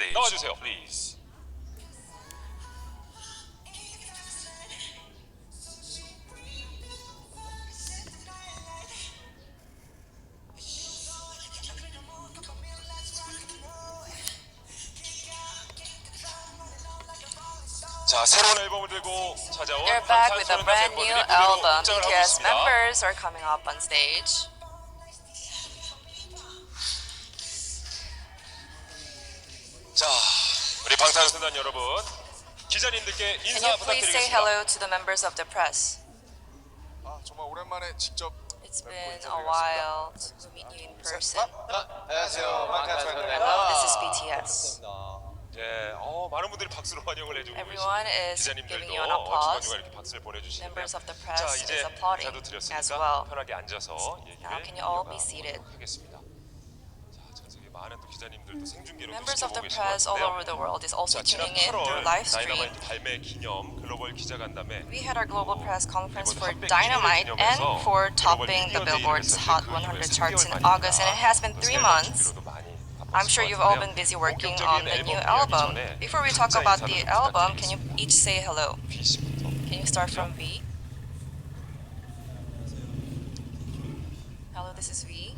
나와주세요, please. 자, 새로운 앨범을 들고 찾아온 They're back with a brand new album. BTS 있습니다. members are coming up on stage. 자, 우리 방탄소년단 여러분, 기자님들께 Can 인사 you please say 부탁드리겠습니다. hello to the members of the press? 정말 오랜만에 직접 It's been a while to meet you in person. 안녕하세요. 방탄소년단. Hello, this is BTS. 네, 많은 분들이 박수로 환영을 해주고 Everyone 계신 is giving 기자님들도 you an applause. 중간중간 이렇게 박수를 보내주시는데 Members of the 자, press is 이제 applauding 인사도 as 드렸으니까 well. 편하게 앉아서 얘기를 Now can you all be seated? 이어가도록 하겠습니다. 자, 전 세계 많은 또 기자님들도 생중계로 Members 또 of the 지켜보고 계신 것 press all over 같은데요. the world is also 자, 지난 tuning in through 8월 live stream. 다이너마이트 발매 기념 글로벌 기자간담회 We had our global press conference for 이번 Dynamite and for topping the Billboard's Hot 100 charts in August, and it has been 3 months. I'm sure you've all been busy working on the new album. Before we talk about the album, can you each say hello? Can you start from V? Hello, this is V.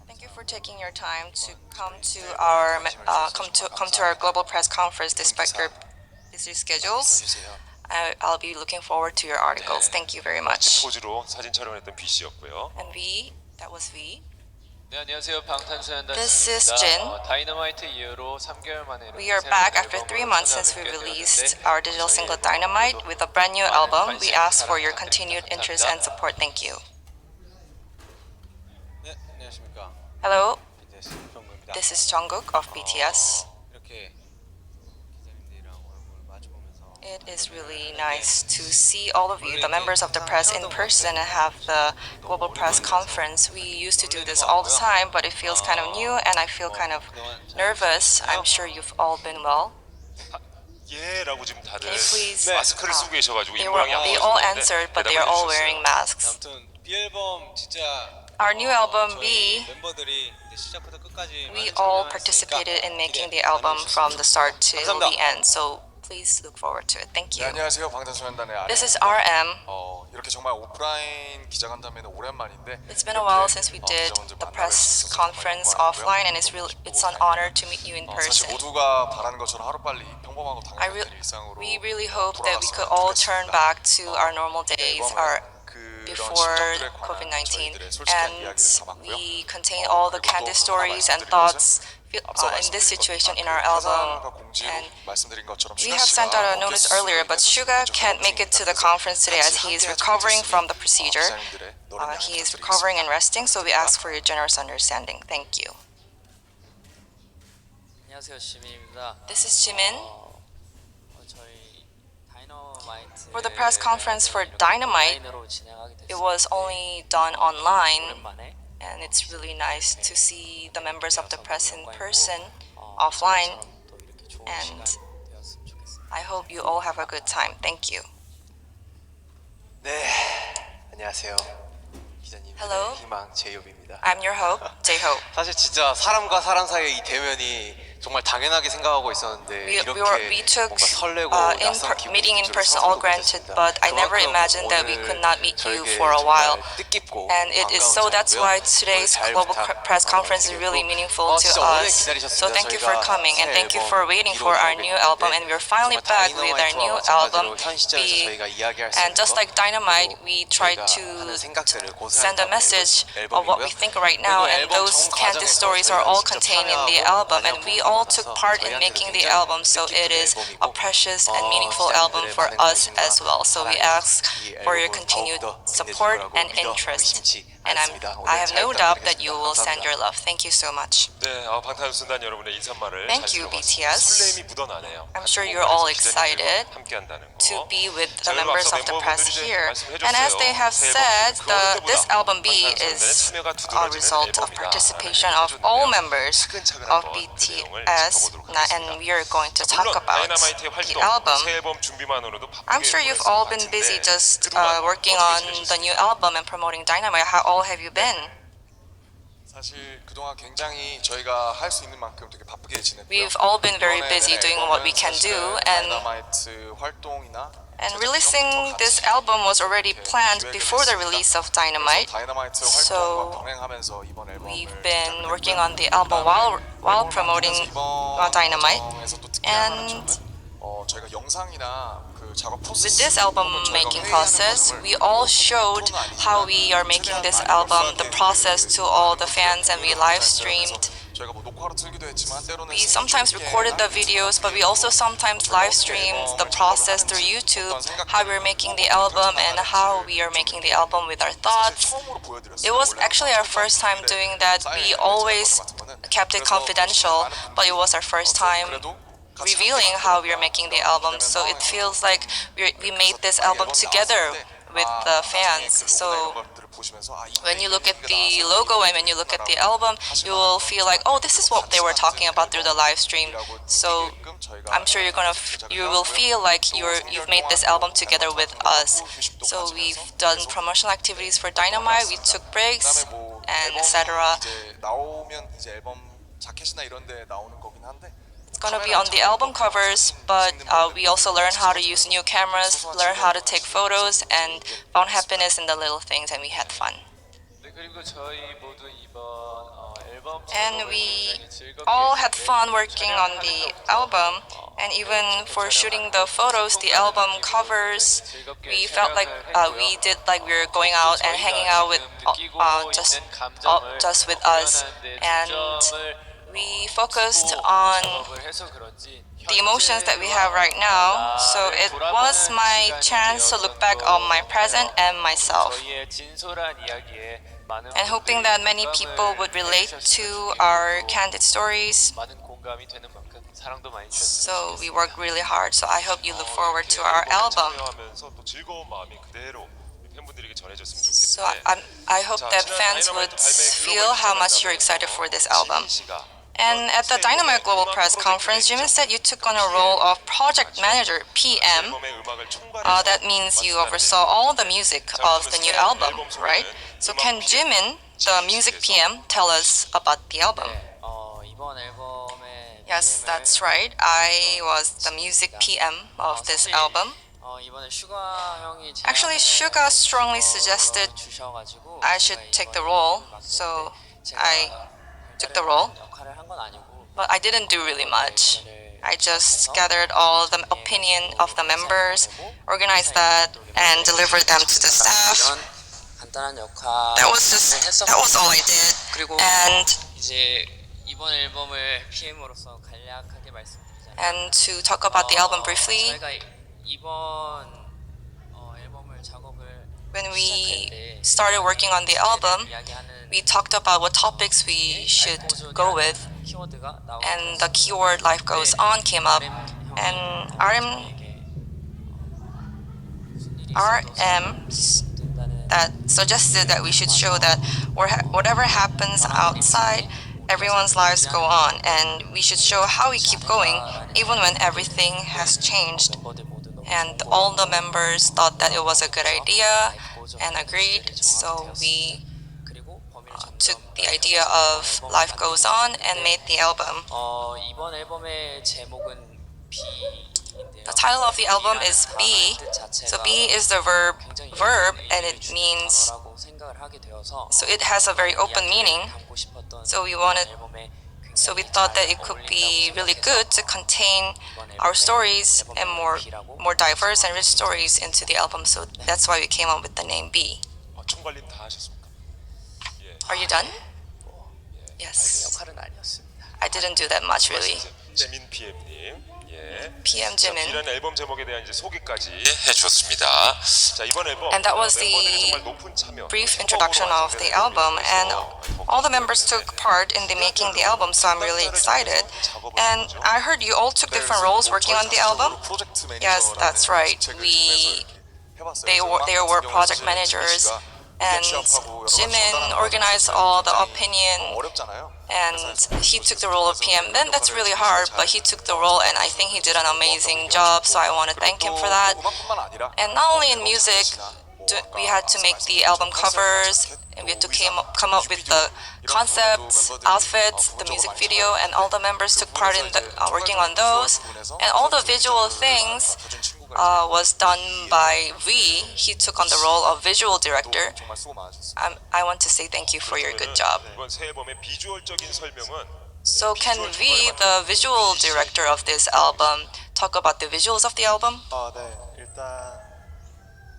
Thank you for taking your time to come to our global press conference despite your busy schedules. I'll be looking forward to your articles. Thank you very much. 포즈로 사진 촬영했던 B 씨였고요. And V, that was V. 네, 안녕하세요. 방탄소년단 This is Jin. 다이너마이트 이후로 3개월 만에 We are back after 3 months since we released our digital single Dynamite with a brand new album. We ask for your continued interest and support. Thank you. 네, 안녕하십니까. Hello, BTS 정국입니다. this is Jungkook of BTS. 이렇게 기자님들이랑 얼굴 마주보면서 It is really nice to see all of you, the members of the press, in person and have the global press conference. We used to do this all the time, but it feels kind of new and I feel kind of nervous. I'm sure you've all been well. 예라고 지금 다들 Can you please? 마스크를 쓰고 계셔가지고 They 입모양이 안 all 보여지는데 answered, but they are all wearing masks. 아무튼 B 앨범 진짜 Our new album 저희 B, 멤버들이 이제 시작부터 끝까지 we 많이 all 참여했으니까 participated in making the 기대 album 많이 from the 해주셨으면 start to 감사합니다. the end. So please look forward to it. Thank 네, you. 안녕하세요. 방탄소년단의 This is 아레입니다. RM. 이렇게 정말 오프라인 기자간담회는 오랜만인데 It's been a while since we did the press conference offline, and it's an honor to meet you in 사실 person. 모두가 바라는 것처럼 하루빨리 평범하고 I 당연한 일상으로 we really hope that we could 돌아갔으면 all turn 좋겠습니다. back to our normal days, our 그런 before 심정들에 관한 COVID-19, 저희들의 솔직한 and 이야기를 담았고요. we contain all the candid stories and thoughts in this situation in our album. And we have sent out a notice earlier, but Suga can't make it to the conference today as he is recovering from the procedure. He is recovering and resting, so we ask for your generous understanding. Thank you. 안녕하세요. 시민입니다. This is Jimin. 저희 다이너마이트 For the press conference for Dynamite, 온라인으로 진행하게 됐습니다. it was only done online, 오랜만에 and it's really nice to see the members of the press in person, offline, 또 이렇게 좋은 and 시간 되었으면 좋겠습니다. I hope you all have a good time. Thank you. 네, 안녕하세요. 기자님 Hello. 희망 제이홉입니다. I'm your hope, J-Hope. 사실 진짜 사람과 사람 사이의 이 대면이 정말 당연하게 생각하고 있었는데 이렇게 We took 뭔가 설레고 낯선 기분이 meeting in 좀 person all 처음 granted, 느꼈습니다. but I never 그만큼 imagined that we 오늘 could not meet you 저에게 for a while. 정말 뜻깊고 And it is so that's why today's global press conference is really meaningful to 진짜 오래 us. 기다리셨습니다. So thank you for 저희가 coming and 새 thank you for waiting 앨범 for our 비로 new 나오게 album, and we're finally 정말 back with our new 다이너마이트와 album. 마찬가지로 현 시점에서 저희가 이야기할 수 And 있는 just 것, like Dynamite, 그리고 we tried 저희가 to 하는 생각들을 고스란히 send a 담은 message of what we 앨범이고요. think right now, 그리고 and 앨범 those 정 candid 과정에서 stories are 저희가 all 직접 contained in the 참여하고 album, and we all 많은 took 부분을 part in 저희한테도 making the 굉장히 album, so it is 뜻깊은 a 앨범이고, precious and meaningful album 시장님들의 for 많은 us 관심과 as well. So we 사랑이 ask 이 for your 앨범을 continued 더욱더 support 빛내줄 and 거라고 믿어 interest. 의심치 And 않습니다. I have 오늘 no 잘 doubt that you 부탁드리겠습니다. will send your 감사합니다. love. Thank you so much. 네, 방탄소년단 여러분의 인사말을 Thank 잘 you, 들어봤습니다. BTS. 설렘이 묻어나네요. I'm sure you're all excited 함께한다는 거. to be with 자, the 그리고 members 앞서 of the press 멤버분들이 이제 here. 말씀해 And as 줬어요. they have 새 앨범 said, 그 어느 this 때보다 album B 방탄소년단의 is 참여가 a 두드러지는 result of 앨범이다. participation 라는 of 얘기를 all 해줬는데요. members 차근차근 of 한번 그 내용을 BTS, 짚어보도록 하겠습니다. and we are going to 자, talk 물론 about 다이너마이트의 the 활동, album. 새 앨범 준비만으로도 바쁘게 I'm sure you've 보냈을 all 것 been busy 같은데 just 그동안 working 어떻게 on the 지내셨습니까? new album and promoting Dynamite. How all have you been? 사실 그동안 굉장히 저희가 할 수 있는 만큼 되게 바쁘게 지냈고요. We've all been very busy doing what we can do, and 다이너마이트 활동이나 releasing this album was already planned before the release of Dynamite. 다이너마이트 So 활동과 병행하면서 이번 앨범을 we've been working on the album while promoting Dynamite, and 저희가 영상이나 그 작업 프로세스 with this album making process, we all showed how we are making this album, the process to all the fans, and we live streamed. 저희가 뭐 녹화로 틀기도 했지만 때로는 We sometimes recorded the videos, but we also sometimes live streamed the process through YouTube, how we're making the album and how we are making the album with our thoughts. It was actually our first time doing that. We always kept it confidential, but it was our first time revealing how we are making the album. So it feels like we made this album together with the fans. So when you look at the logo and when you look at the album, you will feel like, oh, this is what they were talking about through the live stream. So I'm sure you will feel like you've made this album together with us. So we've done promotional activities for Dynamite. We took breaks and etc. 나오면 이제 앨범 자켓이나 이런 데 나오는 거긴 한데 It's gonna be on the album covers, but we also learn how to use new cameras, learn how to take photos, and found happiness in the little things, and we had fun. 네, 그리고 저희 모두 이번 앨범 And we all had fun working on the album, and even for shooting the photos, the album covers, we felt like we did like we were going out and hanging out with just with us, and we focused on the emotions that we have right now. So it was my chance to look back on my present and myself, and hoping that many people would relate to our candid stories. So we worked really hard. So I hope you look forward to our album. 하면서 또 즐거운 마음이 그대로 우리 팬분들에게 전해졌으면 So 좋겠는데. I hope that fans would feel how much you're excited for this album. And at the Dynamite Global Press Conference, Jimin said you took on a role of project manager, PM. That means you oversaw all the music of the new album, right? So can Jimin, the music PM, tell us about the album? 이번 앨범에 Yes, that's right. I was the music PM of this album. 이번에 슈가 형이 Actually, Suga strongly suggested 주셔가지고 I should take the role, so I took the role. 역할을 한 건 아니고 But I didn't do really much. I just gathered all the opinion of the members, organized that, and delivered them to the staff. 간단한 역할 That was all I did. 그리고 And 이제 이번 앨범을 PM으로서 간략하게 말씀드리자면 to talk about the album briefly, 저희가 이번 앨범을 작업을 when we 시작할 때 started working on the album, 이야기하는 we talked about what topics we should go with, 키워드가 and the keyword "Life Goes On" came up, and RM that suggested that we should show that whatever happens outside, everyone's lives go on, and we should show how we keep going even when everything has changed. And all the members thought that it was a good idea and agreed, so we took the idea of Life Goes On and made the album. 이번 앨범의 제목은 B인데요. The title of the album is B, so B is the verb, and it means, so it has a very open meaning. So we thought that it could be really good to contain our stories and more diverse and rich stories into the album. So that's why we came up with the name B. 총괄님 다 하셨습니까? 예. Are you done? Yes. 역할은 아니었습니다. I didn't do that much really. 지민 PM님. 예. PM Jimin. B라는 앨범 제목에 대한 이제 소개까지 해주었습니다. 자, 이번 앨범 And that was 멤버들의 정말 the 높은 참여, brief introduction of the album, and all the members took part in the making the album, so I'm really excited. And I heard you all took different roles working on the album. Yes, that's right. They were project managers, and Jimin organized all the opinion, 어렵잖아요. and he took the role of PM. Then that's really hard, but he took the role, and I think he did an amazing job, so I want to thank him for that. 음악뿐만 아니라 And not only in music, we had to make the album covers, and we had to come up with the concepts, outfits, the music video, and all the members took part in working on those. And all the visual things was done by V. He took on the role of visual director. 정말 수고 많으셨습니다. I want to say thank you for your good job. 이번 새 앨범의 비주얼적인 설명은 So can V, the visual director of this album, talk about the visuals of the album? 네, 일단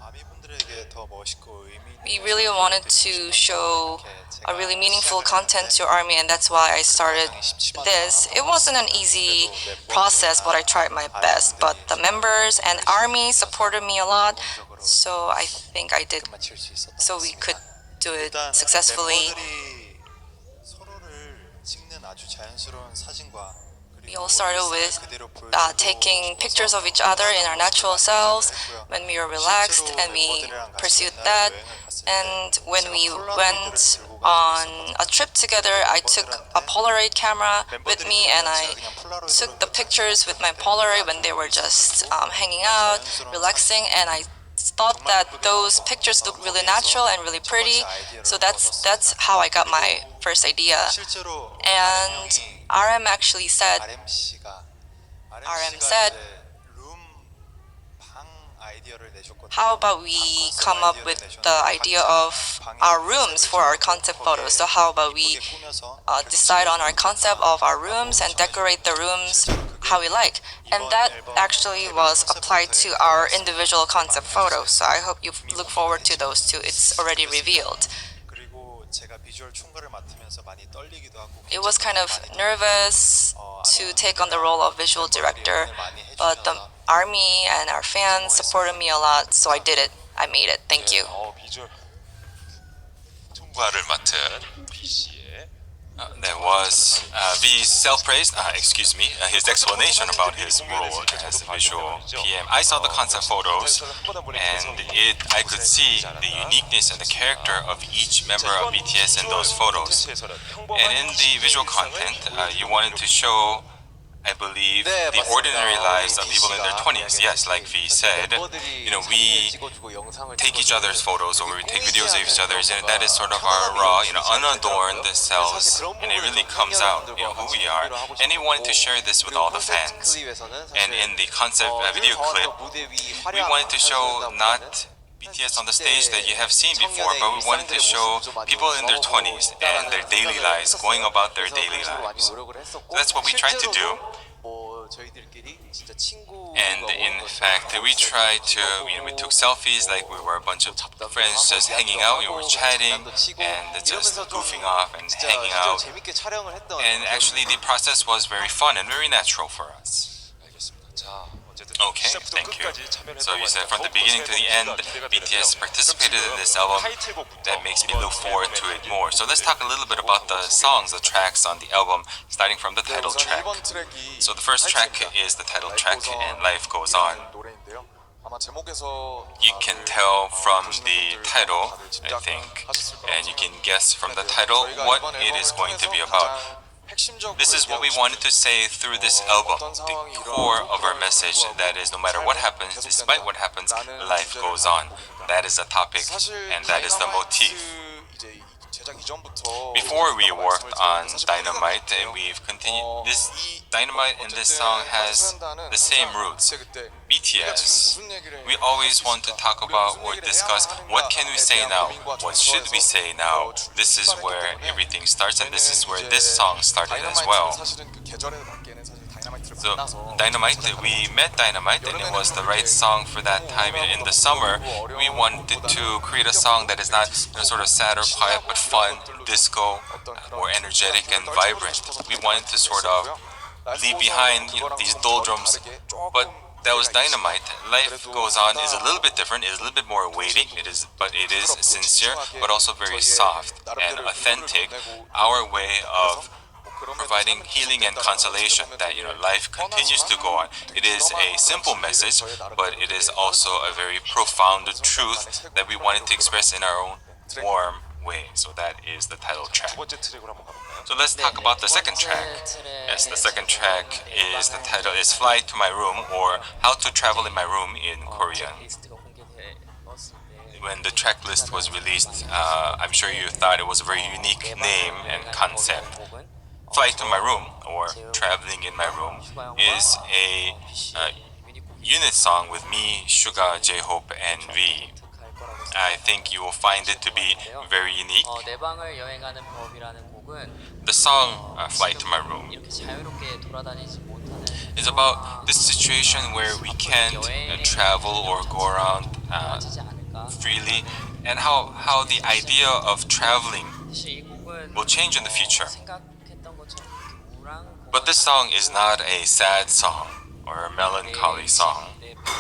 아미분들에게 더 멋있고 의미 We really wanted to show a really meaningful content to ARMY, and that's why I started this. It wasn't an easy process, but I tried my best. But the members and ARMY supported me a lot, so I think I did, 마칠 수 있었던 so we could do it 일단 successfully. 멤버들이 서로를 찍는 아주 자연스러운 사진과 We all started with taking pictures of each other in our natural selves when we were relaxed, and we pursued that. And when we went on a trip together, I took a Polaroid camera with me, and I took the pictures with my Polaroid when they were just hanging out, relaxing, and I thought that those pictures looked really natural and really pretty. So that's how I got my first idea. 실제로 And RM actually said, RM said, 룸방 아이디어를 내셨거든요. how about we come up with the idea of our rooms for our concept photos? So how about we decide on our concept of our rooms and decorate the rooms how we like? And that actually was applied to our individual concept photos. So I hope you look forward to those too. It's already revealed. 그리고 제가 비주얼 총괄을 맡으면서 많이 떨리기도 하고 It was kind of nervous to take on the role of visual director, but the ARMY and our fans supported me a lot, so I did it. I made it. Thank you. 비주얼 총괄을 맡은 B 씨의 That was V's self-praise, his explanation about his role as a visual PM. I saw the concept photos, and I could see the uniqueness and the character of each member of BTS in those photos. And in the visual content, you wanted to show, I believe, the ordinary lives of people in their 20s. Yes, like V said, we take each other's photos, or we take videos of each other's, and that is sort of our raw, unadorned selves, and it really comes out, who we are. And he wanted to share this with all the fans. And in the concept video clip, we wanted to show not BTS on the stage that you have seen before, but we wanted to show people in their 20s and their daily lives, going about their daily lives. So that's what we tried to do. And in fact, we tried to, we took selfies like we were a bunch of friends just hanging out, we were chatting and just goofing off and hanging out. And actually the process was very fun and very natural for us. 알겠습니다. 자, 어쨌든 Okay, 시작부터 thank you. 끝까지 참여를 So you said from the 했던 beginning to the end, BTS participated in this album. That makes me look forward to it more. So let's talk a little bit about the songs, the tracks on the album, starting from the title track. So the first track is the title track, and Life Goes On. 노래인데요. 아마 제목에서 You can tell from the title, I think, and you can guess from the title what it is going to be about. This is what we wanted to say through this album, the core of our message, that is, no matter what happens, despite what happens, life goes on. That is the topic, and that is the motif. Before we worked on Dynamite, and we've continued, this Dynamite in this song has the same roots. BTS, we always want to talk about or discuss what can we say now, what should we say now. This is where everything starts, and this is where this song started as well. So Dynamite, we met Dynamite, and it was the right song for that time. In the summer, we wanted to create a song that is not sort of sad or quiet, but fun, disco, more energetic and vibrant. We wanted to sort of leave behind these doldrums, but that was Dynamite. Life Goes On is a little bit different. It is a little bit more weighty. It is sincere, but also very soft and authentic. Our way of providing healing and consolation, that life continues to go on. It is a simple message, but it is also a very profound truth that we wanted to express in our own warm way. So that is the title track. 두 번째 트랙으로 한번 가볼까요? So let's talk about the second track. Yes, the second track is, the title is Fly to My Room, or How to Travel in My Room in Korean. 리스트가 공개되었을 때 when the track list was released, I'm sure you thought it was a very unique name and concept. 곡은 Flight to My Room, or Traveling in My Room, is a unit song with me, Suga, J-Hope, and V. 갈 거라고 I think you will find it to be very unique. 내 방을 여행하는 법이라는 곡은 The song Flight to My Room 이렇게 자유롭게 돌아다니지 못하는 is about this situation where we can't travel or go around 하지 않을까. freely, and how the idea of traveling 사실 이 곡은 will change in the future. 생각했던 것처럼 이렇게 우울한 곡. But this song is not a sad song or a melancholy song.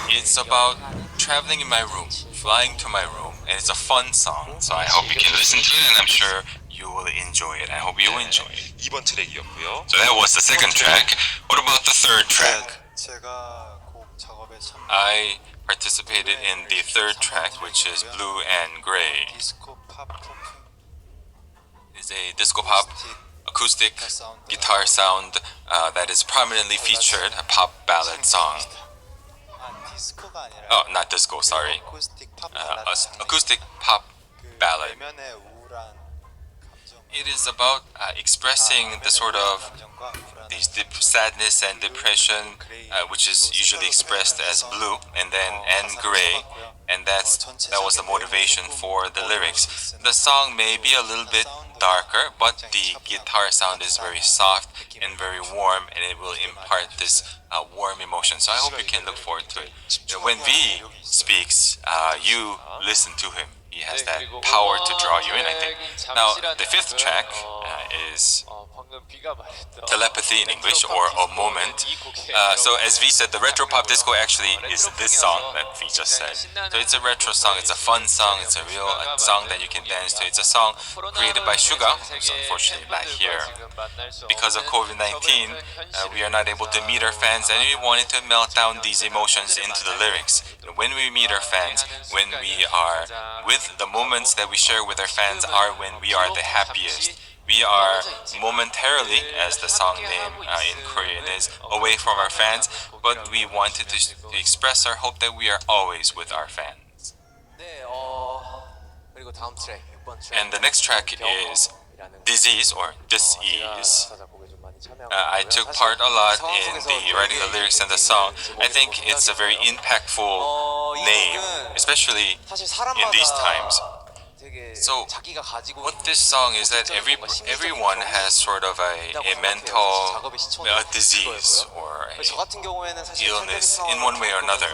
It's about traveling in my room, flying to my room, and it's a fun song. So I hope you can listen to it, and I'm sure you will enjoy it. I hope you will enjoy it. 2번 트랙이었고요. So that was the second track. What about the third track? 제가 곡 작업에 참 I participated in the third track, which is Blue and Gray. 디스코 팝 포크 It's a disco pop acoustic guitar sound that is prominently featured, a pop ballad song. 아 디스코가 아니라 Oh, not disco, sorry. 어쿠스틱 팝 Acoustic pop ballad. 내면의 우울한 감정 It is about expressing the sort of 감정과 불안 these sadness and depression, which is usually expressed as blue and gray, and that was the motivation for the lyrics. The song may be a little bit darker, but the guitar sound is very soft and very warm, and it will impart this warm emotion. So I hope you can look forward to it. When V speaks, you listen to him. He has that power to draw you in, I think. Now, the fifth track is 방금 비가 말했던 Telepathy in English, or A Moment. So as V said, the retro pop disco actually is this song that V just said. So it's a retro song, it's a fun song, it's a real song that you can dance to. It's a song created by Suga, who's unfortunately not here. Because of COVID-19, we are not able to meet our fans, and we wanted to melt down these emotions into the lyrics. When we meet our fans, when we are with the moments that we share with our fans are when we are the happiest. We are momentarily, as the song name in Korean is, away from our fans, but we wanted to express our hope that we are always with our fans. 네, 그리고 다음 트랙 6번 트랙. And the next track is Disease, or Dis-ease. I took part a lot in the writing the lyrics and the song. I think it's a very impactful name, especially 사실 in these times. 되게 So, 자기가 가지고 What this song is that everyone has sort of a mental disease or 저 같은 경우에는 사실 illness in one way or another.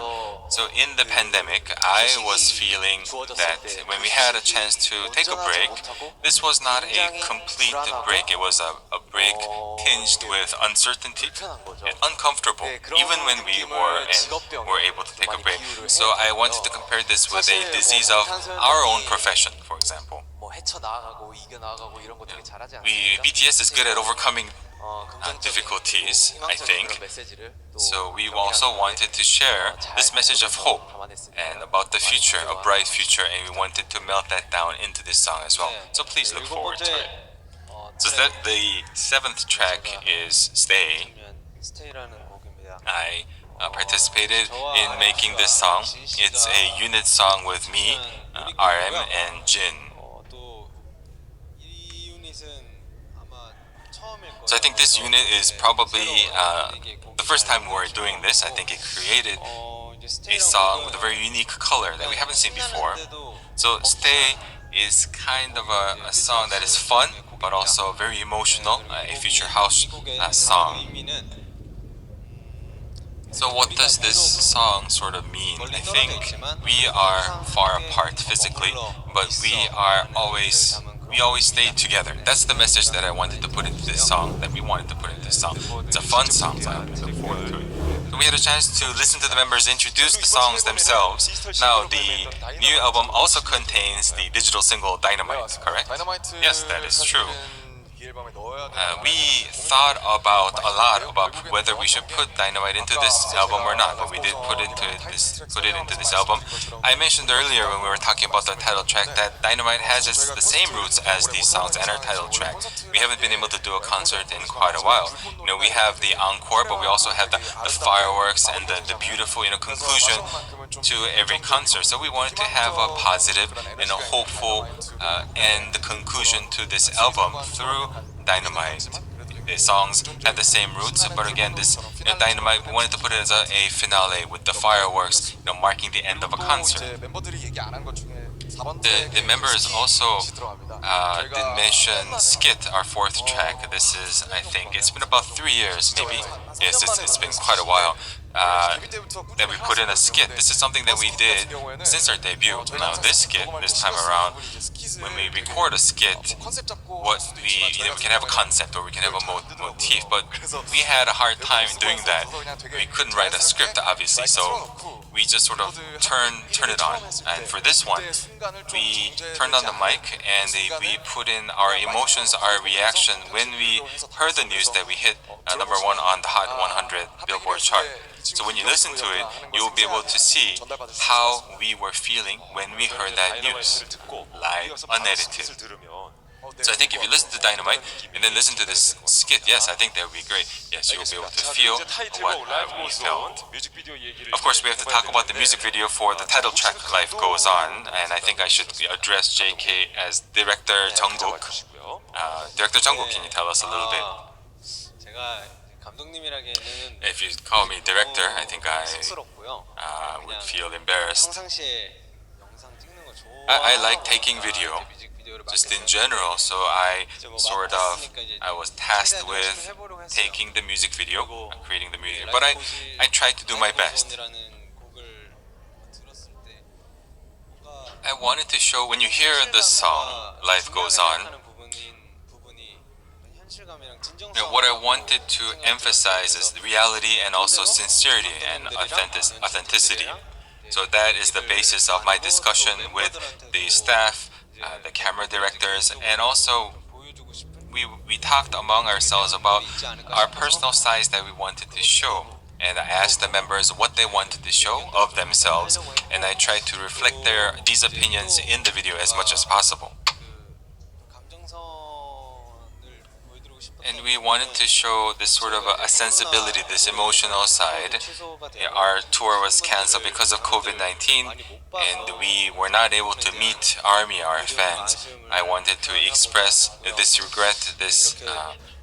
So in the pandemic, I was feeling that when we had a chance to take a break, this was not a complete break. It was a break tinged with uncertainty and uncomfortable, even when we were able to take a break. So I wanted to compare this with a disease of our own profession, for example. 뭐 헤쳐나가고 이겨나가고 이런 거 되게 잘하지 않아요? BTS is good at overcoming difficulties, I think. So we also wanted to share this message of hope and about the future, a bright future, and we wanted to melt that down into this song as well. So please look forward to it. So that the seventh track is Stay. 스테이라는 곡입니다. I participated in making this song. It's a unit song with me, RM, and Jin. 또이 유닛은 아마 처음일 거예요. So I think this unit is probably the first time we're doing this. I think it created a song with a very unique color that we haven't seen before. So Stay is kind of a song that is fun, but also very emotional, a future house song. So what does this song sort of mean? I think we are far apart physically, but we always stay together. That's the message that I wanted to put into this song, that we wanted to put into this song. It's a fun song, so I look forward to it. So we had a chance to listen to the members introduce the songs themselves. Now, the new album also contains the digital single Dynamite, correct? Yes, that is true. We thought about a lot about whether we should put Dynamite into this album or not, but we did put it into this album. I mentioned earlier when we were talking about the title track that Dynamite has the same roots as these songs and our title track. We haven't been able to do a concert in quite a while. You know, we have the encore, but we also have the fireworks and the beautiful conclusion to every concert. So we wanted to have a positive and a hopeful end conclusion to this album through Dynamite. The songs have the same roots, but again, this Dynamite, we wanted to put it as a finale with the fireworks, marking the end of a concert. The members also did mention Skit, our fourth track. This is, I think, it's been about 3 years, maybe. Yes, it's been quite a while. That we put in a skit. This is something that we did since our debut. Now this skit, this time around, when we record a skit, what we can have a concept or we can have a motif, but we had a hard time doing that. We couldn't write a script, obviously, so we just sort of turn it on. And for this one, we turned on the mic and we put in our emotions, our reaction when we heard the news that we hit number 1 on the Hot 100 Billboard chart. So when you listen to it, you'll be able to see how we were feeling when we heard that news, live, unedited. So I think if you listen to Dynamite and then listen to this skit, yes, I think that would be great. Yes, you'll be able to feel what we felt. Of course, we have to talk about the music video for the title track, Life Goes On, and I think I should address JK as Director Jungkook. Director Jungkook, can you tell us a little bit? 제가 감독님이라기에는 If you call me director, I think I 쑥스럽고요. would feel embarrassed. 평상시에 영상 찍는 거 I 좋아해서 like taking video, just in general, so I was tasked with taking the music video, creating the music, but I tried to do my best. I wanted to show, when you hear the song, Life Goes On, what I wanted to emphasize is the reality and also sincerity and authenticity. So that is the basis of my discussion with the staff, the camera directors, and also we talked among ourselves about our personal sides that we wanted to show. And I asked the members what they wanted to show of themselves, and I tried to reflect these opinions in the video as much as possible. And we wanted to show this sort of a sensibility, this emotional side. Our tour was canceled because of COVID-19, and we were not able to meet ARMY, our fans. I wanted to express this regret, this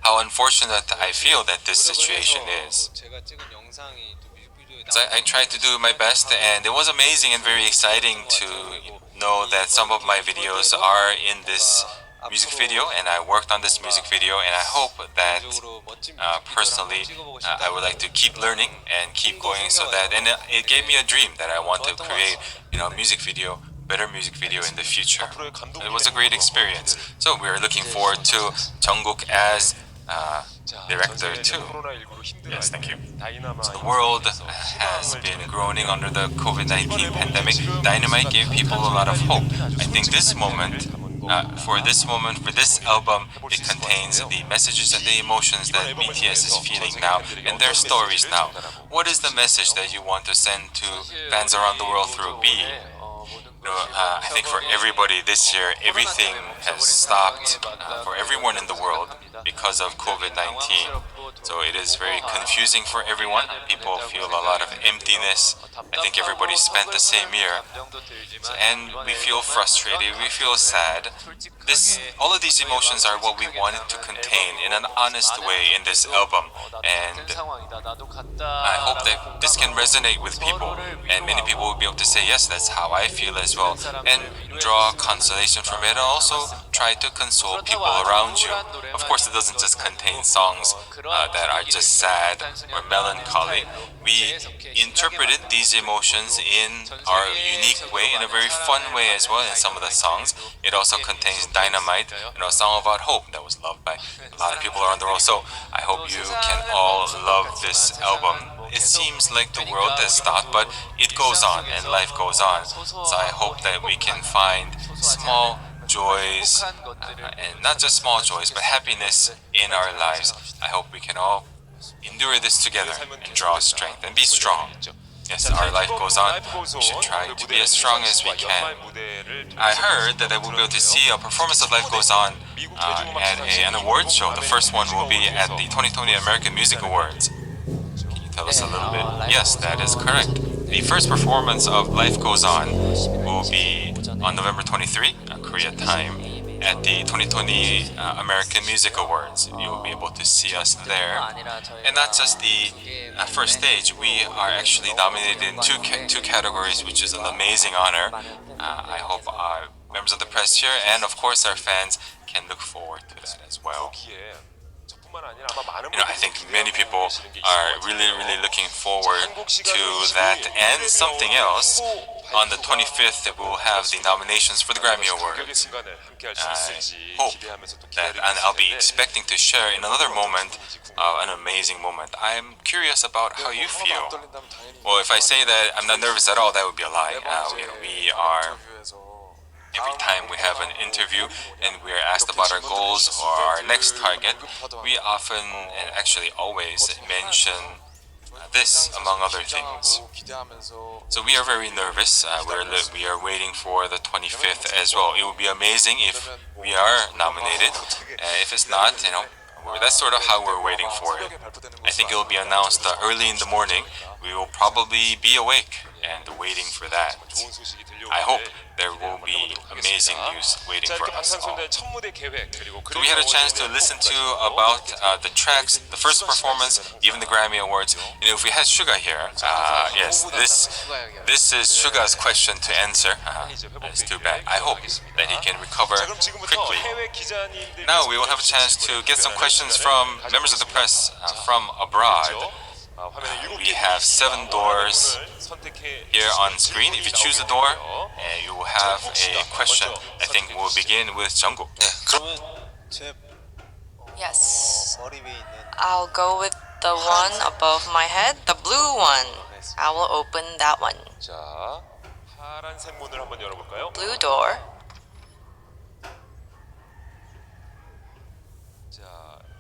how unfortunate I feel that this situation is. So I tried to do my best, and it was amazing and very exciting to know that some of my videos are in this music video, and I worked on this music video, and I hope that personally I would like to keep learning and keep going, so that, and it gave me a dream that I want to create music video, better music video in the future. It was a great experience. So we're looking forward to Jungkook as director too. Yes, thank you. So the world has been groaning under the COVID-19 pandemic. Dynamite gave people a lot of hope. I think this moment, for this album, it contains the messages and the emotions that BTS is feeling now and their stories now. What is the message that you want to send to fans around the world through BE? I think for everybody this year, everything has stopped for everyone in the world because of COVID-19. So it is very confusing for everyone. People feel a lot of emptiness. I think everybody spent the same year. And we feel frustrated, we feel sad. All of these emotions are what we wanted to contain in an honest way in this album. And I hope that this can resonate with people. And many people will be able to say, yes, that's how I feel as well. And draw consolation from it, and also try to console people around you. Of course, it doesn't just contain songs that are just sad or melancholy. We interpreted these emotions in our unique way, in a very fun way as well in some of the songs. It also contains Dynamite, a song about hope that was loved by a lot of people around the world. So I hope you can all love this album. It seems like the world has stopped, but it goes on and life goes on. So I hope that we can find small joys, and not just small joys, but happiness in our lives. I hope we can all endure this together and draw strength and be strong. Yes, our life goes on. We should try to be as strong as we can. I heard that I will be able to see a performance of Life Goes On at an award show. The first one will be at the 2020 American Music Awards. Can you tell us a little bit? Yes, that is correct. the first performance of Life Goes On will be on November 23, Korea time, at the 2020 American Music Awards. You will be able to see us there. And not just the first stage, we are actually nominated in two categories, which is an amazing honor. I hope our members of the press here and of course our fans can look forward to that as well. I think many people are really looking forward to that and something else. On the 25th, we'll have the nominations for the Grammy Awards. I hope that, and I'll be expecting to share in another moment an amazing moment. I'm curious about how you feel. Well, if I say that I'm not nervous at all, that would be a lie. We are. Every time we have an interview and we're asked about our goals or our next target, we often and actually always mention this among other things. So we are very nervous. We are waiting for the 25th as well. It would be amazing if we are nominated. If it's not, that's sort of how we're waiting for it. I think it will be announced early in the morning. We will probably be awake and waiting for that. I hope there will be amazing news waiting for us all. So we had a chance to listen to about the tracks, the first performance, even the Grammy Awards. If we had Suga here, yes, this is Suga's question to answer. It's too bad. I hope that he can recover quickly. Now we will have a chance to get some questions from members of the press from abroad. We have 7 doors here on screen. If you choose a door, you will have a question. I think we'll begin with Jungkook. Yes. I'll go with the one above my head, the blue one. I will open that one. 자, 파란색 문을 한번 열어볼까요? Blue door.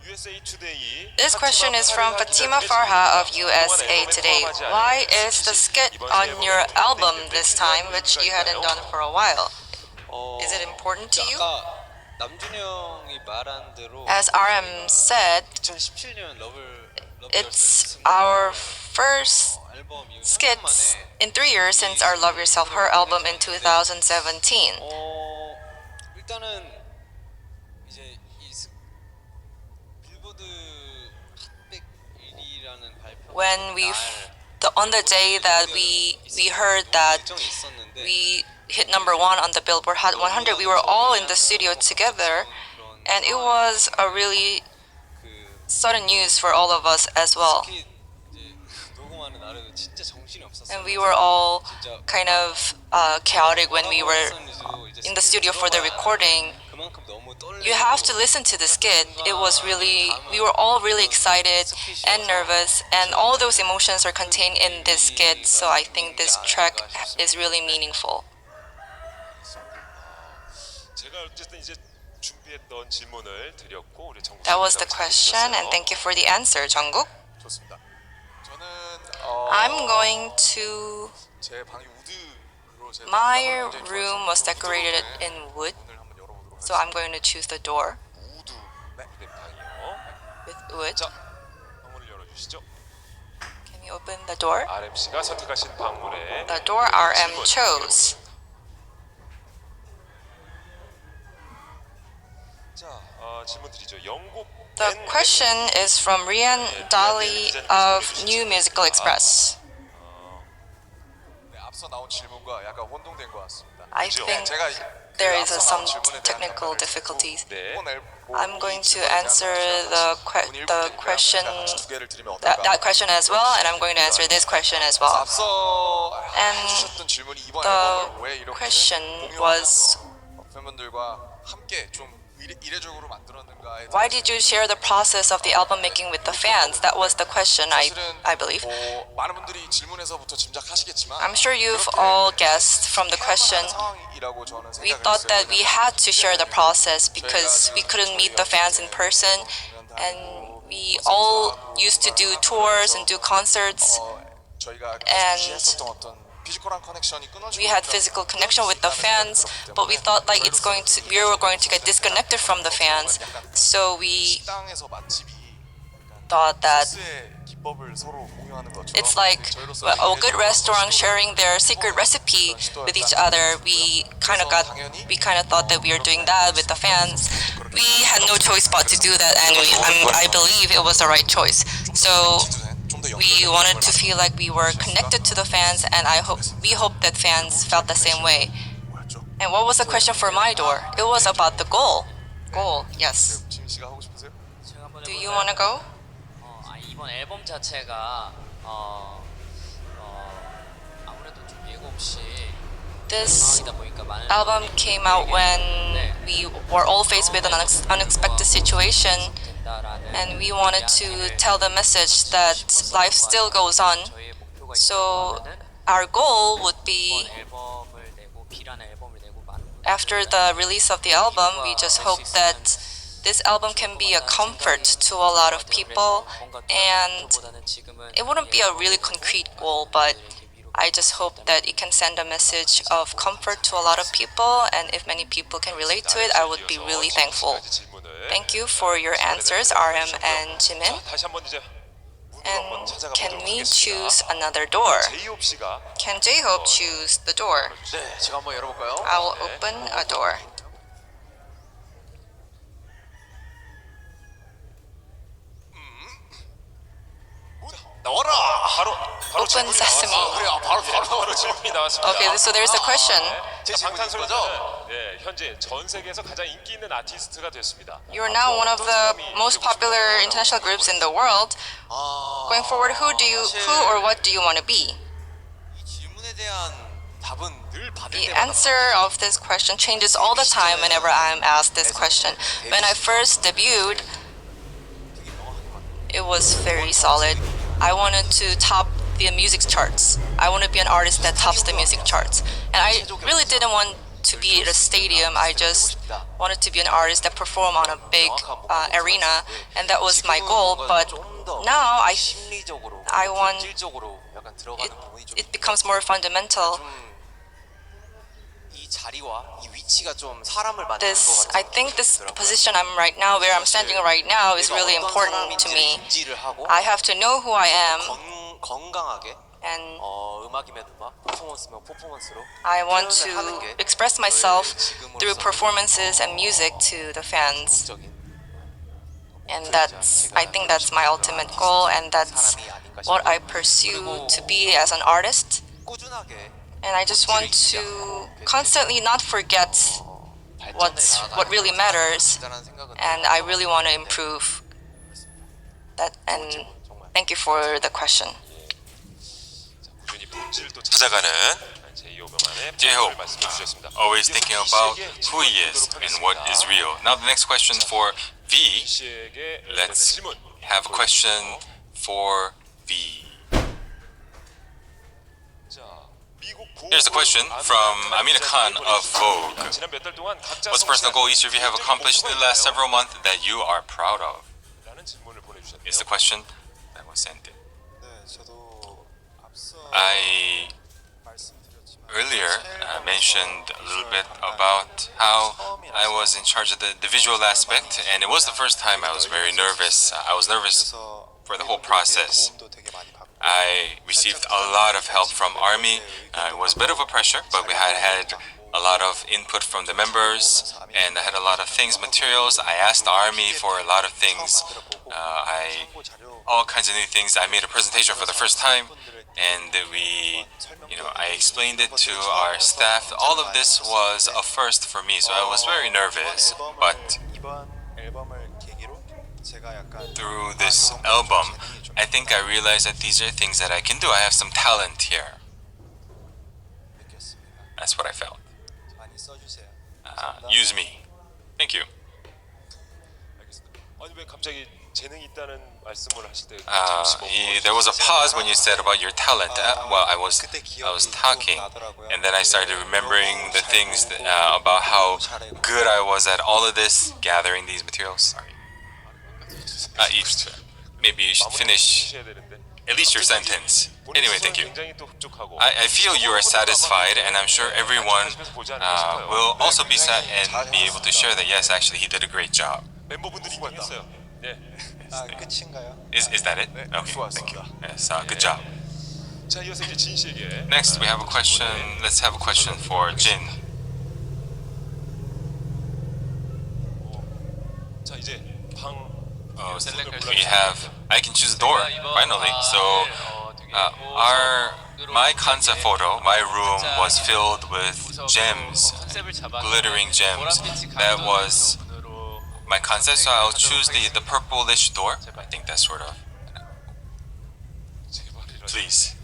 USA Today. This question is from Fatima Farha of USA Today. Why is the skit on your album this time, which you hadn't done for a while? Is it important to you? As RM said, it's our first skits in 3 years since our Love Yourself Her album in 2017. When on the day that we heard that we hit number 1 on the Billboard Hot 100, we were all in the studio together, and it was a really sudden news for all of us as well. And we were all kind of chaotic when we were in the studio for the recording. You have to listen to the skit. We were all really excited and nervous, and all those emotions are contained in this skit, so I think this track is really meaningful. That was the question, and thank you for the answer, Jungkook. I'm going to... My room was decorated in wood, so I'm going to choose the door with wood. Can you open the door? The door RM chose. The question is from Rian Dali of New Musical Express. I think there is some technical difficulties. I'm going to answer the question that question as well, and I'm going to answer this question as well. And the question was, why did you share the process of the album making with the fans? That was the question, I believe. I'm sure you've all guessed from the question. We thought that we had to share the process because we couldn't meet the fans in person, and we all used to do tours and do concerts, and we had physical connection with the fans, but we thought like we were going to get disconnected from the fans, so we thought that 비법을 서로 공유하는 것처럼 It's like a good restaurant sharing their secret recipe with each other. We kind of thought that we were doing that with the fans. We had no choice but to do that, and I believe it was the right choice. So we wanted to feel like we were connected to the fans, and we hope that fans felt the same way. And what was the question for my door? It was about the goal. Goal, yes. 지민 씨가 하고 싶으세요? 제가 한번 Do you 해볼까요? want to go? 이번 앨범 자체가 아무래도 좀 예고 없이 This 상황이다 보니까 많은 album came out when we were all faced with an unexpected situation, 된다라는 and we wanted to tell the message that life still goes on. 저희의 목표가 So 있다면은 our goal would be, 이번 앨범을 내고 B라는 앨범을 내고 많은 after the release of the album, we just hope that this album can be a comfort to a lot of people, and it wouldn't be a really concrete goal, but I just hope that it can send a message of comfort to a lot of people, and if many people can relate to it, I would be really thankful. Thank you for your answers, RM and Jimin. 다시 한번 이제 And can we choose another door? 제이홉 씨가 Can J-Hope choose the door? 네, 제가 한번 열어볼까요? I will open a door. 나와라! 바로 Open 질문이 sesame. 나왔어요. 그래, 바로 바로 질문이 나왔습니다. Okay, so there's a question. 제 자, 질문인 거죠? 방탄소년단은 네, 현재 전 세계에서 가장 인기 있는 아티스트가 됐습니다. You're now one of the most popular international groups in the world. Going forward, who or what do you want to be? 이 질문에 대한 답은 늘 받을 The 때마다 answer of this question changes all the time whenever I'm asked this question. When I first debuted, 되게 명확하게 맞는 it was very solid. I wanted to top the music charts. I want to be an artist that tops the music charts. And I really didn't want to be at a stadium. I just wanted to be an artist that perform on a big arena, and that was my goal. But now 심리적으로, I want 본질적으로 약간 들어가는 부분이 좀 it becomes more fundamental. 이 자리와 이 위치가 좀 사람을 만드는 This, 것 I think this position I'm right now, where I'm standing right now, is really important to me. 인지를 하고 I have to know who I am, 건강하게 and 음악이면 음악, 퍼포먼스면 퍼포먼스로 I want 표현을 하는 to 게 express myself 저희의 through 지금으로서 performances and music to the fans. 적인 And I think that's my ultimate goal, and that's what I pursue to be as an artist. 꾸준하게 And I just want to constantly not forget what really matters, 발전하는 생각은 and I really want to improve that. And thank you for the question. 꾸준히 본질도 찾아가는 제이홉만의 J-Hope, 말씀해 주셨습니다. always thinking about who he is and what is real. Now the next question for V. 씨에게 Let's 질문. have a question for V. 자, 미국 Here's a question from Amina Khan of Vogue. 지난 몇 달 동안 각자 What's a personal goal each of you have accomplished in the last several months that you are proud of? 라는 질문을 보내주셨네요. Is the question that was sent in. 네, 저도 앞서 I 말씀드렸지만 earlier mentioned a little bit about how I was in charge of the visual aspect, and it was the first time I was very nervous. I was nervous for the whole process. 도움도 되게 많이 받고 I received a lot of help from Army. It was a bit of a pressure, but we had a lot of input from the members, and I had a lot of things, materials. I asked the Army for a lot of things. All kinds of new things. I made a presentation for the first time, and I explained it to our staff. All of this was a first for me, so I was very nervous. But 이번 앨범을 계기로 제가 약간 through this album, I think I realized that these are things that I can do. I have some talent here. 느꼈습니다. That's what I felt. 많이 써주세요. Use me. Thank you. 알겠습니다. 아니 왜 갑자기 재능이 있다는 말씀을 하실 때 There was a pause when you said about your talent. Well, I was talking, and then I started remembering the things about how good I was at all of this, gathering these materials. Sorry. Maybe you should finish 하셔야 되는데. at least your sentence. Anyway, thank you. 굉장히 또 흡족하고. I feel you are satisfied, and I'm sure everyone will also be and be able to share that. Yes, actually, he did a great job. 멤버분들이 인정했어요. 네. 아, 끝인가요? Is that it? 네, Okay, thank you. 수고하셨습니다. Yes, good job. 자, 이어서 이제 진 씨에게. Next, we have a question. Let's have a question for Jin. 자, 이제 방 We have. I can choose a door finally. So, my concept photo, my room was filled with gems, glittering gems. That was my concept. So I'll choose the purplish door. I think that's sort of. Please.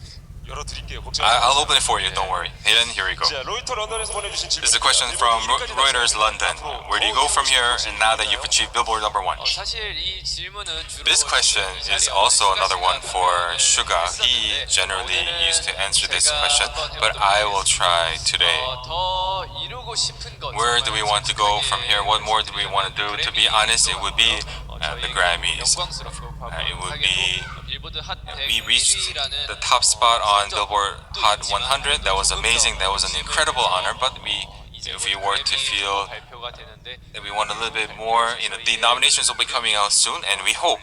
열어드릴게요. I'll open it for you. Don't worry. Hayden, here we go. 자, 로이터 런던에서 보내주신 질문. This is a question from Reuters London. Where do you go from here? And now that you've achieved Billboard #1. 사실 이 질문은 주로 This question is also another one for Suga. He generally used to answer this question, but I will try today. 더 이루고 싶은 것. Where do we want to go from here? What more do we want to do? To be honest, it would be the Grammys. It would be we reached the top spot on Billboard Hot 100. That was amazing. That was an incredible honor. But if we were to feel that we want a little bit more, the nominations will be coming out soon, and we hope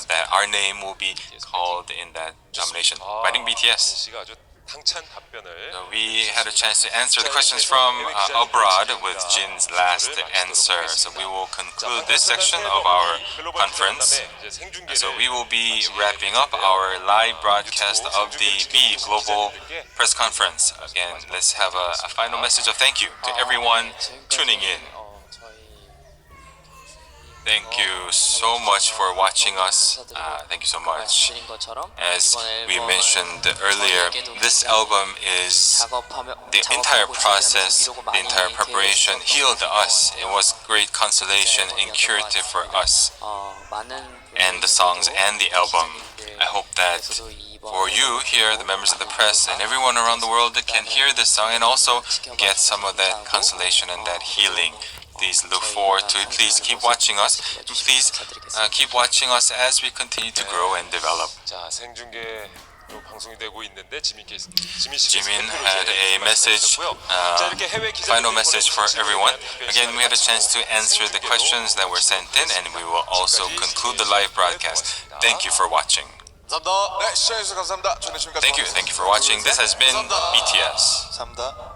that our name will be called in that nomination. Fighting BTS. 씨가 아주 당찬 답변을. So we had a chance to answer the questions from abroad with Jin's last answer. So we will conclude this section of our conference. So we will be wrapping up our live broadcast of the BE Global Press Conference. Again, let's have a final message of thank you to everyone tuning in. Thank you so much for watching us. Thank you so much. As we mentioned earlier, this album is the entire process, the entire preparation healed us. It was great consolation and curative for us, and the songs and the album. I hope that for you here, the members of the press, and everyone around the world that can hear this song and also get some of that consolation and that healing. Please look forward to it. Please keep watching us. Please keep watching us as we continue to grow and develop. 자, 생중계 방송이 되고 있는데 지민 Jimin had a message, final message for everyone. Again, we had a chance to answer the questions that were sent in, and we will also conclude the live broadcast. Thank you for watching. 감사합니다. 네, 시청해주셔서 감사합니다. 저는 지금까지 Thank you for watching. This has been BTS. 감사합니다.